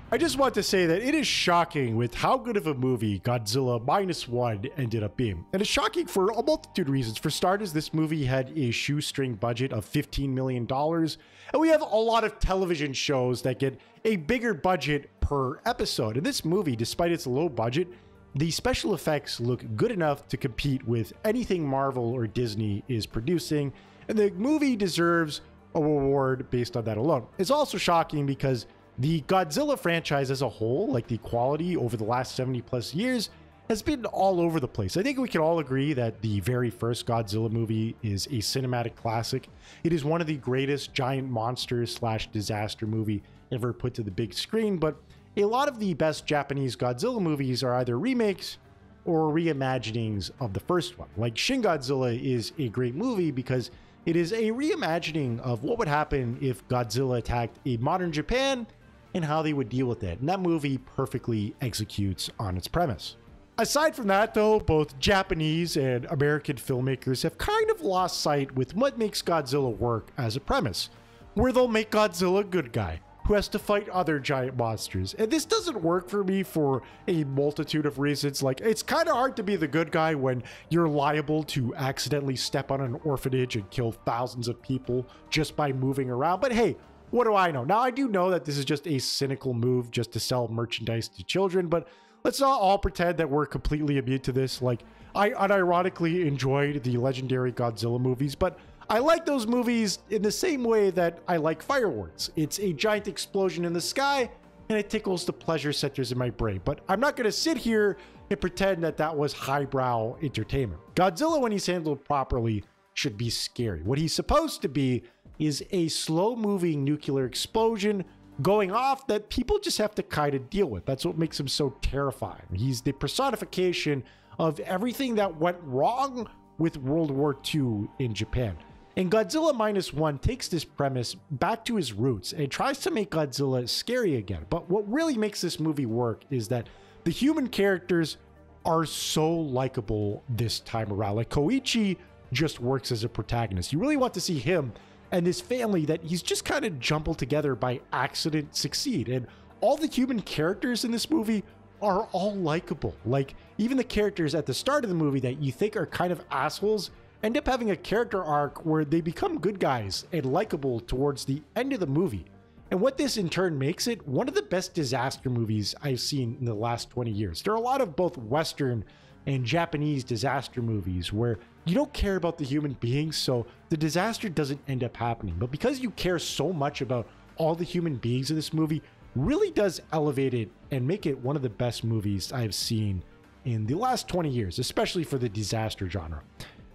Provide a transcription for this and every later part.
I just want to say that it is shocking with how good of a movie Godzilla Minus One ended up being. And it's shocking for a multitude of reasons. For starters, this movie had a shoestring budget of $15 million. And we have a lot of television shows that get a bigger budget per episode. In this movie, despite its low budget, the special effects look good enough to compete with anything Marvel or Disney is producing. And the movie deserves a reward based on that alone. It's also shocking because the Godzilla franchise as a whole, like the quality over the last 70 plus years, has been all over the place. I think we can all agree that the very first Godzilla movie is a cinematic classic. It is one of the greatest giant monsters / disaster movie ever put to the big screen, but a lot of the best Japanese Godzilla movies are either remakes or reimaginings of the first one. Like Shin Godzilla is a great movie because it is a reimagining of what would happen if Godzilla attacked a modern Japan and how they would deal with it. And that movie perfectly executes on its premise. Aside from that, though, both Japanese and American filmmakers have kind of lost sight with what makes Godzilla work as a premise, where they'll make Godzilla a good guy who has to fight other giant monsters. And this doesn't work for me for a multitude of reasons. Like, it's kind of hard to be the good guy when you're liable to accidentally step on an orphanage and kill thousands of people just by moving around. But hey, what do I know? Now, I do know that this is just a cynical move just to sell merchandise to children, but let's not all pretend that we're completely immune to this. Like, I unironically enjoyed the legendary Godzilla movies, but I like those movies in the same way that I like fireworks. It's a giant explosion in the sky, and it tickles the pleasure centers in my brain. But I'm not going to sit here and pretend that that was highbrow entertainment. Godzilla, when he's handled properly, should be scary. What he's supposed to be is a slow-moving nuclear explosion going off that people just have to kind of deal with. That's what makes him so terrifying. He's the personification of everything that went wrong with World War II in Japan. And Godzilla Minus One takes this premise back to his roots and tries to make Godzilla scary again. But what really makes this movie work is that the human characters are so likable this time around. Like, Koichi just works as a protagonist. You really want to see him and this family that he's just kind of jumbled together by accident succeed. And all the human characters in this movie are all likable. Like, even the characters at the start of the movie that you think are kind of assholes end up having a character arc where they become good guys and likable towards the end of the movie. And what this in turn makes it one of the best disaster movies I've seen in the last 20 years. There are a lot of both Western and Japanese disaster movies where you don't care about the human beings, so the disaster doesn't end up happening. But because you care so much about all the human beings in this movie, really does elevate it and make it one of the best movies I've seen in the last 20 years, especially for the disaster genre.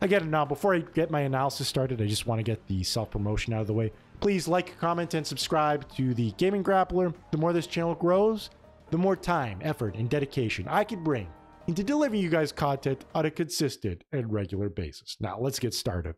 Again, now before I get my analysis started, I just want to get the self-promotion out of the way. Please like, comment, and subscribe to the Gaming Grappler. The more this channel grows, the more time, effort, and dedication I can bring into delivering you guys content on a consistent and regular basis. Now, let's get started.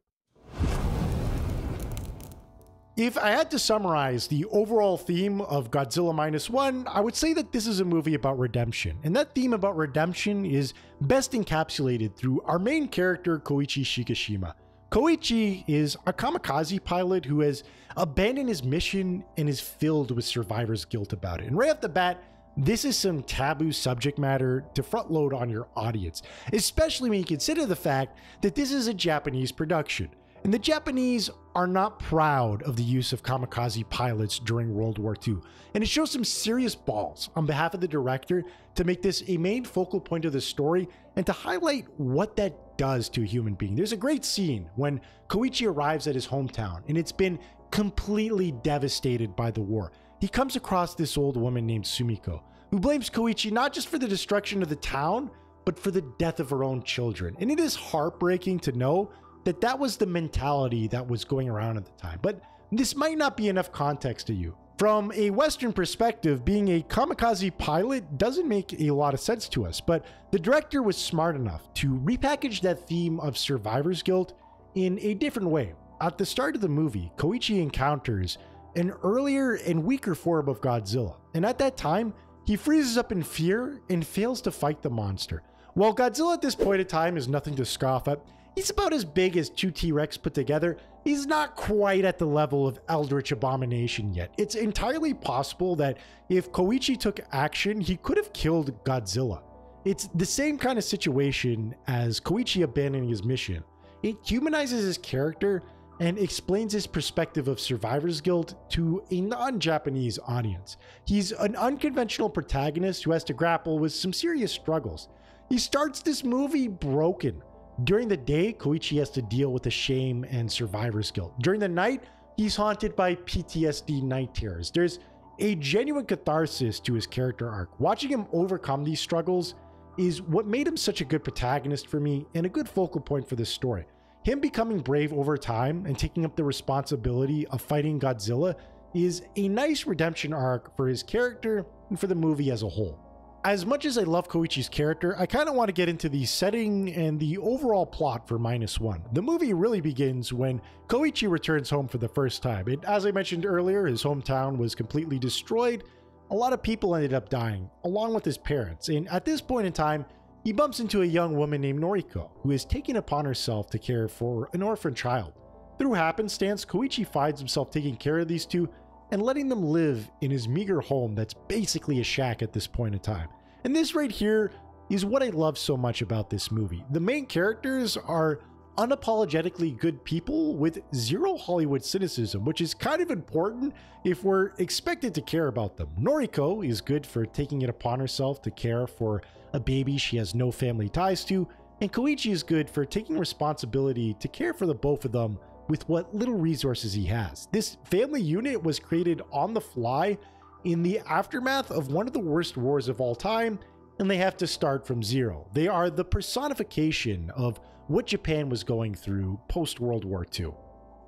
If I had to summarize the overall theme of Godzilla Minus One, I would say that this is a movie about redemption. And that theme about redemption is best encapsulated through our main character, Koichi Shigeshima. Koichi is a kamikaze pilot who has abandoned his mission and is filled with survivor's guilt about it. And right off the bat, this is some taboo subject matter to front load on your audience, especially when you consider the fact that this is a Japanese production. And the Japanese are not proud of the use of kamikaze pilots during World War II. And it shows some serious balls on behalf of the director to make this a main focal point of the story and to highlight what that does to a human being. There's a great scene when Koichi arrives at his hometown and it's been completely devastated by the war. He comes across this old woman named Sumiko, who blames Koichi not just for the destruction of the town, but for the death of her own children. And it is heartbreaking to know that that was the mentality that was going around at the time. But this might not be enough context to you. From a Western perspective, being a kamikaze pilot doesn't make a lot of sense to us, but the director was smart enough to repackage that theme of survivor's guilt in a different way. At the start of the movie, Koichi encounters an earlier and weaker form of Godzilla, and at that time, he freezes up in fear and fails to fight the monster. While Godzilla at this point in time is nothing to scoff at, He's about as big as two T-Rex put together. He's not quite at the level of Eldritch Abomination yet. It's entirely possible that if Koichi took action, he could have killed Godzilla. It's the same kind of situation as Koichi abandoning his mission. It humanizes his character and explains his perspective of survivor's guilt to a non-Japanese audience. He's an unconventional protagonist who has to grapple with some serious struggles. He starts this movie broken. During the day, Koichi has to deal with the shame and survivor's guilt. During the night, he's haunted by PTSD night terrors. There's a genuine catharsis to his character arc. Watching him overcome these struggles is what made him such a good protagonist for me and a good focal point for this story. Him becoming brave over time and taking up the responsibility of fighting Godzilla is a nice redemption arc for his character and for the movie as a whole. As much as I love Koichi's character, I kind of want to get into the setting and the overall plot for Minus One. The movie really begins when Koichi returns home for the first time. And as I mentioned earlier, his hometown was completely destroyed. A lot of people ended up dying, along with his parents. And at this point in time, he bumps into a young woman named Noriko, who is taking upon herself to care for an orphan child. Through happenstance, Koichi finds himself taking care of these two and letting them live in his meager home that's basically a shack at this point in time. And this right here is what I love so much about this movie. The main characters are unapologetically good people with zero Hollywood cynicism, which is kind of important if we're expected to care about them. Noriko is good for taking it upon herself to care for a baby she has no family ties to, and Koichi is good for taking responsibility to care for the both of them with what little resources he has. This family unit was created on the fly in the aftermath of one of the worst wars of all time, and they have to start from zero. They are the personification of what Japan was going through post-World War II.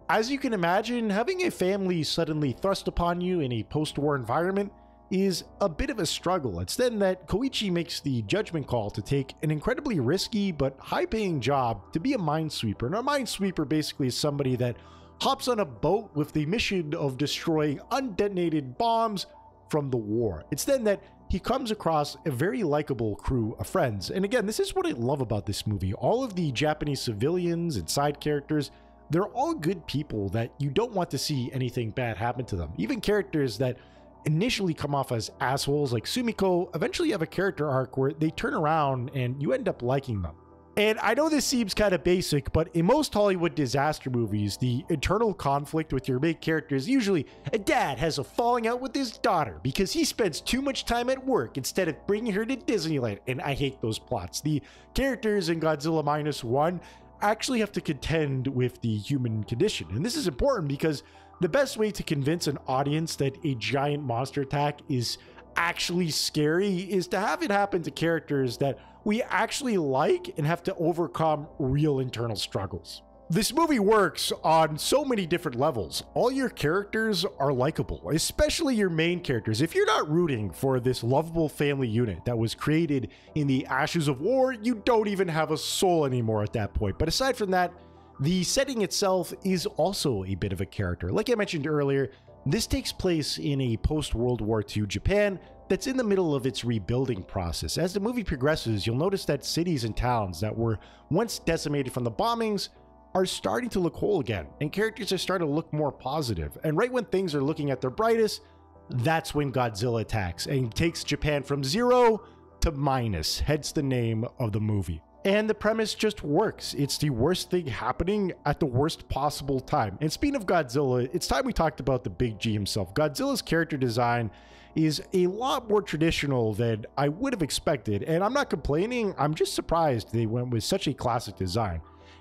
As you can imagine, having a family suddenly thrust upon you in a post-war environment is a bit of a struggle. It's then that Koichi makes the judgment call to take an incredibly risky but high-paying job to be a minesweeper. And a minesweeper basically is somebody that hops on a boat with the mission of destroying undetonated bombs from the war. It's then that he comes across a very likable crew of friends. And again, this is what I love about this movie. All of the Japanese civilians and side characters, they're all good people that you don't want to see anything bad happen to them. Even characters that initially come off as assholes like Sumiko eventually have a character arc where they turn around and you end up liking them. And I know this seems kind of basic, but in most Hollywood disaster movies, the internal conflict with your main character is usually a dad has a falling out with his daughter because he spends too much time at work instead of bringing her to Disneyland. And I hate those plots. The characters in Godzilla Minus One actually have to contend with the human condition. And this is important because the best way to convince an audience that a giant monster attack is actually scary is to have it happen to characters that we actually like and have to overcome real internal struggles. This movie works on so many different levels. All your characters are likable, especially your main characters. If you're not rooting for this lovable family unit that was created in the ashes of war, you don't even have a soul anymore at that point. But aside from that, the setting itself is also a bit of a character. Like I mentioned earlier, this takes place in a post-World War II Japan that's in the middle of its rebuilding process. As the movie progresses, you'll notice that cities and towns that were once decimated from the bombings are starting to look whole again, and characters are starting to look more positive. And right when things are looking at their brightest, that's when Godzilla attacks and takes Japan from zero to minus, hence the name of the movie. And the premise just works. It's the worst thing happening at the worst possible time. And speaking of Godzilla, it's time we talked about the Big G himself. Godzilla's character design is a lot more traditional than I would have expected. And I'm not complaining, I'm just surprised they went with such a classic design.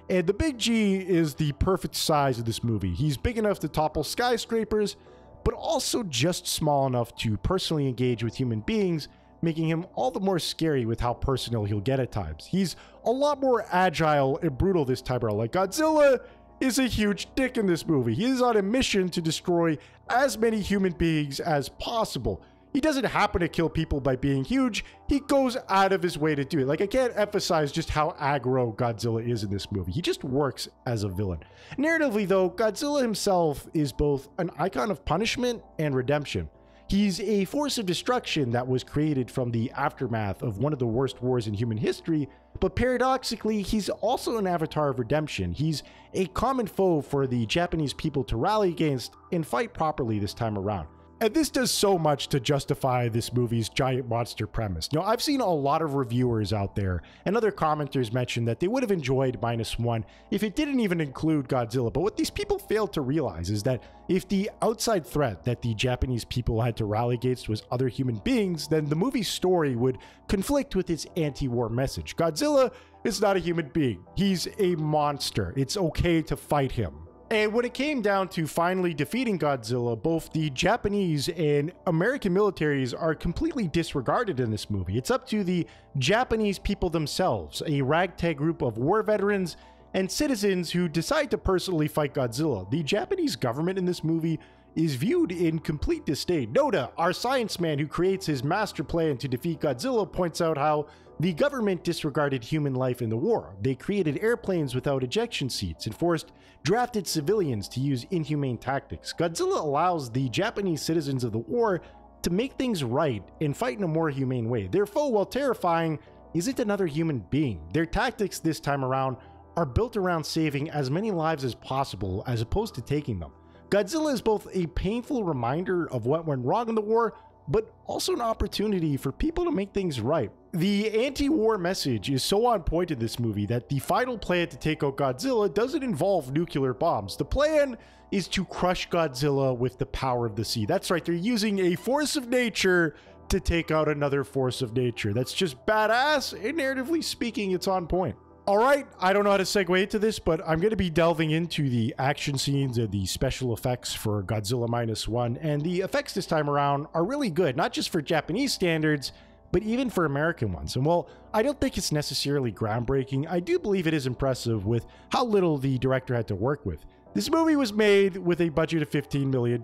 And the Big G is the perfect size of this movie. He's big enough to topple skyscrapers, but also just small enough to personally engage with human beings, making him all the more scary with how personal he'll get at times. He's a lot more agile and brutal this time around. Like Godzilla is a huge dick in this movie. He is on a mission to destroy as many human beings as possible. He doesn't happen to kill people by being huge. He goes out of his way to do it. Like, I can't emphasize just how aggro Godzilla is in this movie. He just works as a villain. Narratively, though, Godzilla himself is both an icon of punishment and redemption. He's a force of destruction that was created from the aftermath of one of the worst wars in human history, but paradoxically, he's also an avatar of redemption. He's a common foe for the Japanese people to rally against and fight properly this time around. And this does so much to justify this movie's giant monster premise. Now, I've seen a lot of reviewers out there and other commenters mention that they would have enjoyed -1 if it didn't even include Godzilla. But what these people failed to realize is that if the outside threat that the Japanese people had to rally against was other human beings, then the movie's story would conflict with its anti-war message. Godzilla is not a human being. He's a monster. It's okay to fight him. And when it came down to finally defeating Godzilla, both the Japanese and American militaries are completely disregarded in this movie. It's up to the Japanese people themselves, a ragtag group of war veterans and citizens who decide to personally fight Godzilla. The Japanese government in this movie is viewed in complete disdain. Noda, our science man who creates his master plan to defeat Godzilla, points out how the government disregarded human life in the war. They created airplanes without ejection seats and forced drafted civilians to use inhumane tactics. Godzilla allows the Japanese citizens of the war to make things right and fight in a more humane way. Their foe, while terrifying, isn't another human being. Their tactics this time around are built around saving as many lives as possible as opposed to taking them. Godzilla is both a painful reminder of what went wrong in the war, but also an opportunity for people to make things right. The anti-war message is so on point in this movie that the final plan to take out Godzilla doesn't involve nuclear bombs. The plan is to crush Godzilla with the power of the sea. That's right, they're using a force of nature to take out another force of nature. That's just badass, and narratively speaking, it's on point. All right, I don't know how to segue into this, but I'm going to be delving into the action scenes and the special effects for Godzilla -1, and the effects this time around are really good, not just for Japanese standards, but even for American ones. And while I don't think it's necessarily groundbreaking, I do believe it is impressive with how little the director had to work with. This movie was made with a budget of $15 million,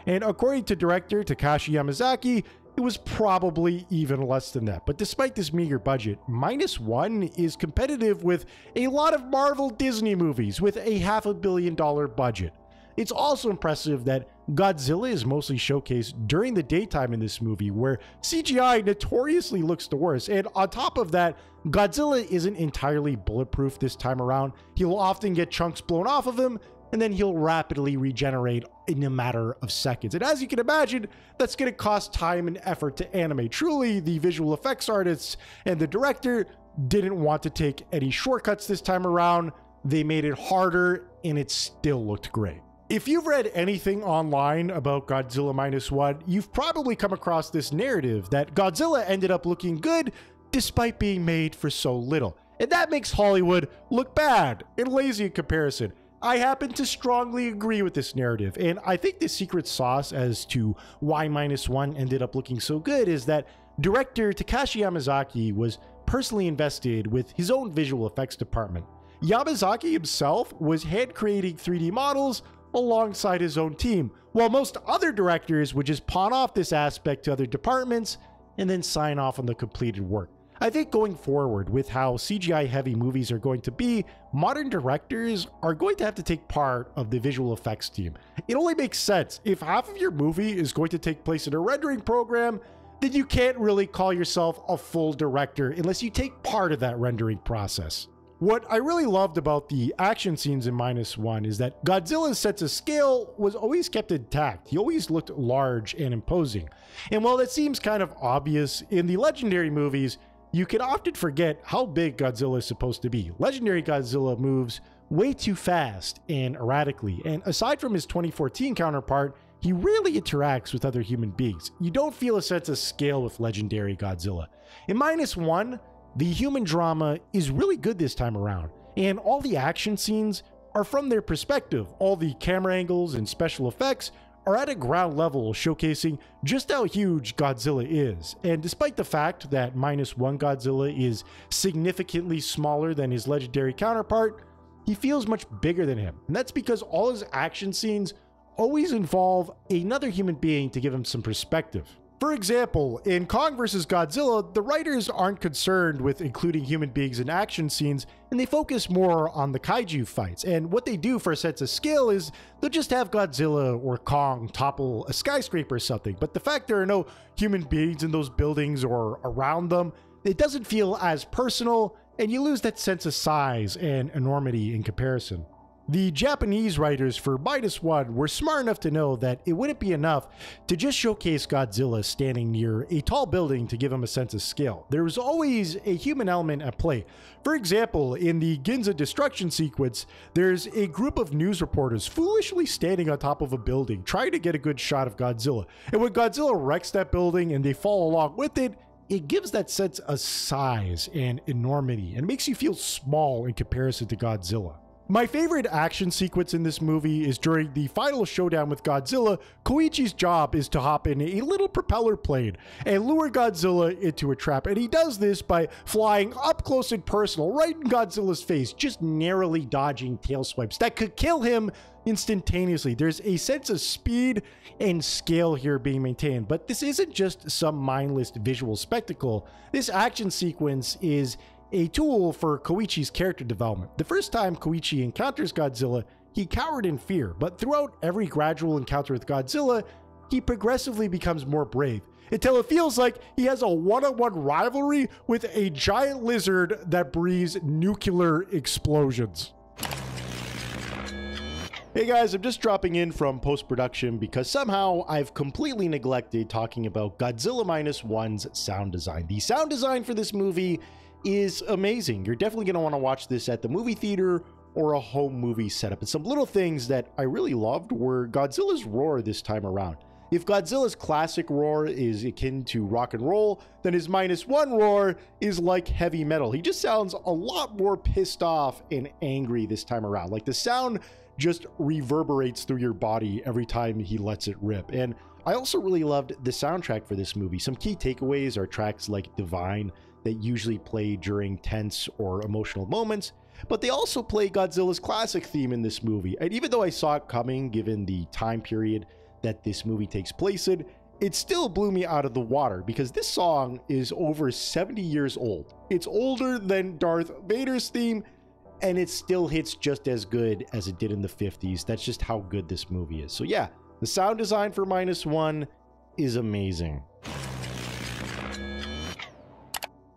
and according to director Takashi Yamazaki, it was probably even less than that. But despite this meager budget, -1 is competitive with a lot of Marvel Disney movies with a $500 million budget. It's also impressive that Godzilla is mostly showcased during the daytime in this movie, where CGI notoriously looks the worst. And on top of that, Godzilla isn't entirely bulletproof this time around. He'll often get chunks blown off of him, and then he'll rapidly regenerate in a matter of seconds. And as you can imagine, that's going to cost time and effort to animate. Truly, the visual effects artists and the director didn't want to take any shortcuts this time around. They made it harder, and it still looked great. If you've read anything online about Godzilla -1, you've probably come across this narrative that Godzilla ended up looking good despite being made for so little. And that makes Hollywood look bad and lazy in comparison. I happen to strongly agree with this narrative, and I think the secret sauce as to why -1 ended up looking so good is that director Takashi Yamazaki was personally invested with his own visual effects department. Yamazaki himself was hand creating 3D models alongside his own team, while most other directors would just pawn off this aspect to other departments and then sign off on the completed work. I think going forward with how CGI heavy movies are going to be, modern directors are going to have to take part of the visual effects team. It only makes sense. If half of your movie is going to take place in a rendering program, then you can't really call yourself a full director unless you take part of that rendering process. What I really loved about the action scenes in -1 is that Godzilla's sense of scale was always kept intact. He always looked large and imposing. And while that seems kind of obvious, in the legendary movies, you can often forget how big Godzilla is supposed to be. Legendary Godzilla moves way too fast and erratically, and aside from his 2014 counterpart, he rarely interacts with other human beings. You don't feel a sense of scale with legendary Godzilla. In -1, the human drama is really good this time around, and all the action scenes are from their perspective. All the camera angles and special effects are at a ground level, showcasing just how huge Godzilla is. And despite the fact that -1 Godzilla is significantly smaller than his legendary counterpart, he feels much bigger than him. And that's because all his action scenes always involve another human being to give him some perspective. For example, in Kong vs. Godzilla, the writers aren't concerned with including human beings in action scenes, and they focus more on the kaiju fights. And what they do for a sense of scale is they'll just have Godzilla or Kong topple a skyscraper or something. But the fact there are no human beings in those buildings or around them, it doesn't feel as personal and you lose that sense of size and enormity in comparison. The Japanese writers for Minus One were smart enough to know that it wouldn't be enough to just showcase Godzilla standing near a tall building to give him a sense of scale. There was always a human element at play. For example, in the Ginza destruction sequence, there's a group of news reporters foolishly standing on top of a building, trying to get a good shot of Godzilla. And when Godzilla wrecks that building and they fall along with it, it gives that sense of size and enormity and makes you feel small in comparison to Godzilla. My favorite action sequence in this movie is during the final showdown with Godzilla. Koichi's job is to hop in a little propeller plane and lure Godzilla into a trap. And he does this by flying up close and personal right in Godzilla's face, just narrowly dodging tail swipes that could kill him instantaneously. There's a sense of speed and scale here being maintained, but this isn't just some mindless visual spectacle. This action sequence is a tool for Koichi's character development. The first time Koichi encounters Godzilla, he cowered in fear, but throughout every gradual encounter with Godzilla, he progressively becomes more brave, until it feels like he has a one-on-one rivalry with a giant lizard that breathes nuclear explosions. Hey guys, I'm just dropping in from post-production because somehow I've completely neglected talking about Godzilla Minus One's sound design. The sound design for this movie is amazing. You're definitely going to want to watch this at the movie theater or a home movie setup. And some little things that I really loved were Godzilla's roar this time around. If Godzilla's classic roar is akin to rock and roll, then his Minus One roar is like heavy metal. He just sounds a lot more pissed off and angry this time around. Like the sound just reverberates through your body every time he lets it rip. And I also really loved the soundtrack for this movie. Some key takeaways are tracks like Divine that usually play during tense or emotional moments, but they also play Godzilla's classic theme in this movie. And even though I saw it coming, given the time period that this movie takes place in, it still blew me out of the water because this song is over 70 years old. It's older than Darth Vader's theme, and it still hits just as good as it did in the 50s. That's just how good this movie is. So yeah, the sound design for Minus One is amazing.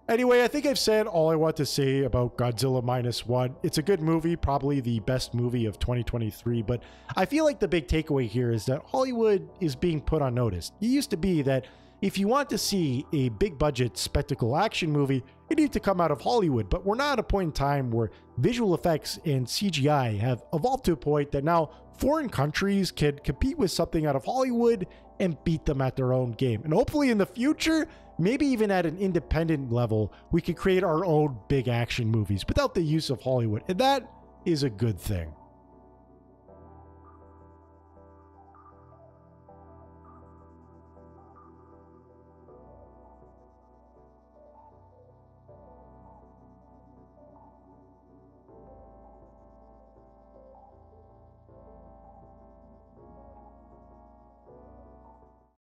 Anyway, I think I've said all I want to say about Godzilla Minus One. It's a good movie, probably the best movie of 2023, but I feel like the big takeaway here is that Hollywood is being put on notice. It used to be that if you want to see a big budget spectacle action movie, you need to come out of Hollywood, but we're now at a point in time where visual effects and CGI have evolved to a point that now foreign countries can compete with something out of Hollywood and beat them at their own game. And hopefully in the future, maybe even at an independent level, we could create our own big action movies without the use of Hollywood. And that is a good thing.